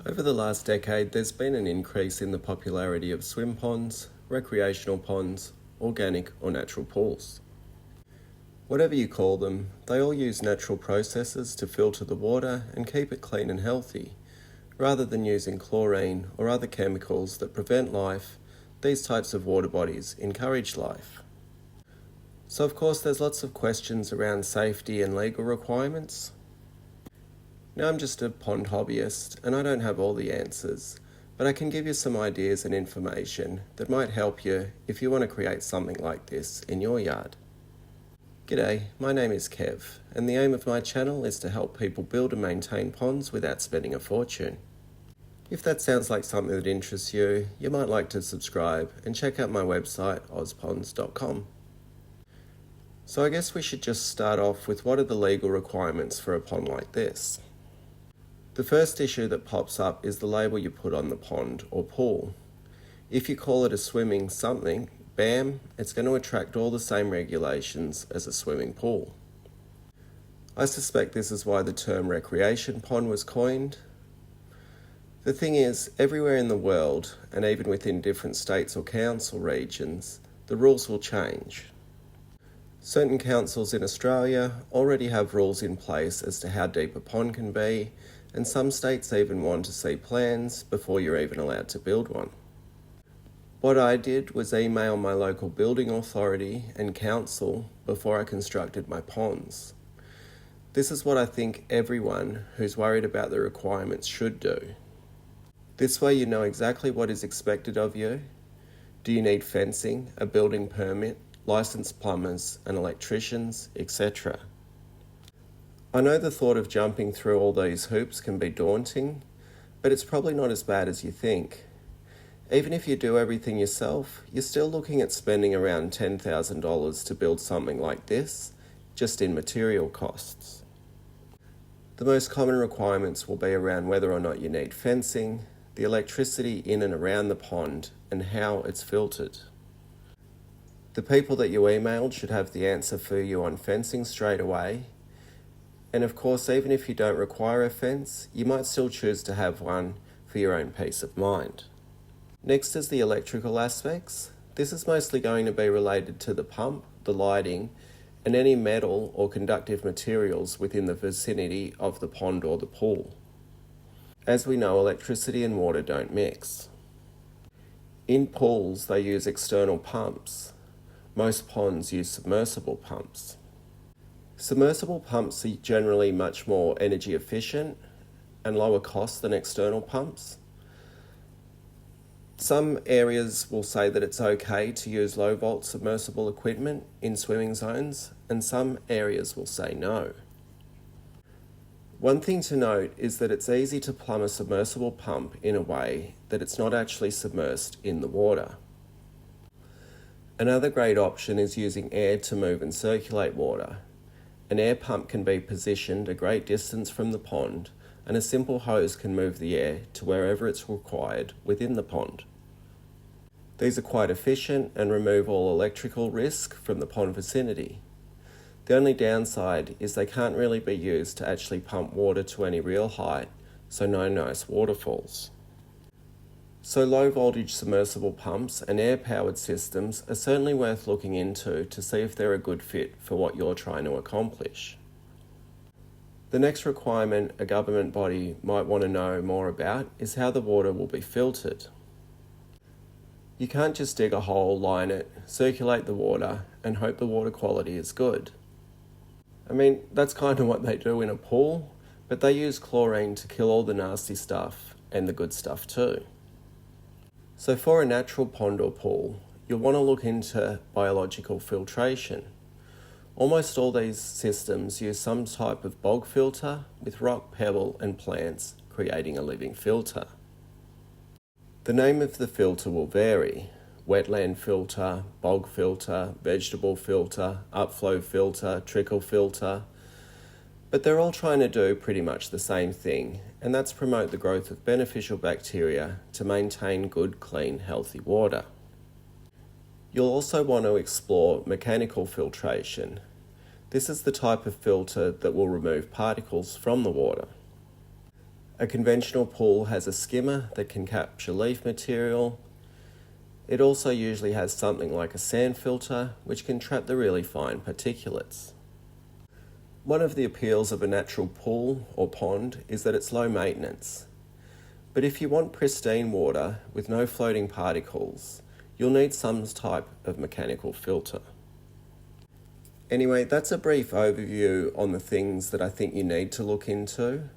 Over the last decade, there's been an increase in the popularity of swim ponds, recreational ponds, organic or natural pools. Whatever you call them, they all use natural processes to filter the water and keep it clean and healthy. Rather than using chlorine or other chemicals that prevent life, these types of water bodies encourage life. So of course there's lots of questions around safety and legal requirements. Now I'm just a pond hobbyist and I don't have all the answers, but I can give you some ideas and information that might help you if you want to create something like this in your yard. G'day, my name is Kev, and the aim of my channel is to help people build and maintain ponds without spending a fortune. If that sounds like something that interests you, you might like to subscribe and check out my website, Ozponds.com. So I guess we should just start off with what are the legal requirements for a pond like this. The first issue that pops up is the label you put on the pond or pool. If you call it a swimming something, bam, it's going to attract all the same regulations as a swimming pool. I suspect this is why the term recreation pond was coined. The thing is, everywhere in the world, and even within different states or council regions, the rules will change. Certain councils in Australia already have rules in place as to how deep a pond can be, and some states even want to see plans before you're even allowed to build one. What I did was email my local building authority and council before I constructed my ponds. This is what I think everyone who's worried about the requirements should do. This way you know exactly what is expected of you. Do you need fencing, a building permit, licensed plumbers and electricians, etc. I know the thought of jumping through all these hoops can be daunting, but it's probably not as bad as you think. Even if you do everything yourself, you're still looking at spending around $10,000 to build something like this, just in material costs. The most common requirements will be around whether or not you need fencing, the electricity in and around the pond, and how it's filtered. The people that you emailed should have the answer for you on fencing straight away. And of course, even if you don't require a fence, you might still choose to have one for your own peace of mind. Next is the electrical aspects. This is mostly going to be related to the pump, the lighting, and any metal or conductive materials within the vicinity of the pond or the pool. As we know, electricity and water don't mix. In pools, they use external pumps. Most ponds use submersible pumps. Submersible pumps are generally much more energy efficient and lower cost than external pumps. Some areas will say that it's okay to use low volt submersible equipment in swimming zones, and some areas will say no. One thing to note is that it's easy to plumb a submersible pump in a way that it's not actually submersed in the water. Another great option is using air to move and circulate water. An air pump can be positioned a great distance from the pond, and a simple hose can move the air to wherever it's required within the pond. These are quite efficient and remove all electrical risk from the pond vicinity. The only downside is they can't really be used to actually pump water to any real height, so no nice waterfalls. So low voltage submersible pumps and air-powered systems are certainly worth looking into to see if they're a good fit for what you're trying to accomplish. The next requirement a government body might want to know more about is how the water will be filtered. You can't just dig a hole, line it, circulate the water, and hope the water quality is good. I mean, that's kind of what they do in a pool, but they use chlorine to kill all the nasty stuff and the good stuff too. So for a natural pond or pool, you'll want to look into biological filtration. Almost all these systems use some type of bog filter with rock, pebble and plants creating a living filter. The name of the filter will vary: wetland filter, bog filter, vegetable filter, upflow filter, trickle filter. But they're all trying to do pretty much the same thing, and that's promote the growth of beneficial bacteria to maintain good, clean, healthy water. You'll also want to explore mechanical filtration. This is the type of filter that will remove particles from the water. A conventional pool has a skimmer that can capture leaf material. It also usually has something like a sand filter, which can trap the really fine particulates. One of the appeals of a natural pool or pond is that it's low maintenance. But if you want pristine water with no floating particles, you'll need some type of mechanical filter. Anyway, that's a brief overview on the things that I think you need to look into.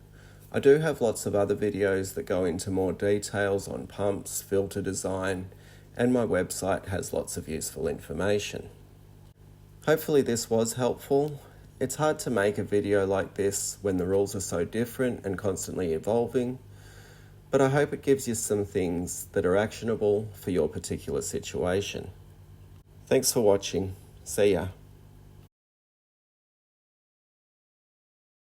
I do have lots of other videos that go into more details on pumps, filter design, and my website has lots of useful information. Hopefully this was helpful. It's hard to make a video like this when the rules are so different and constantly evolving, but I hope it gives you some things that are actionable for your particular situation. Thanks for watching. See ya.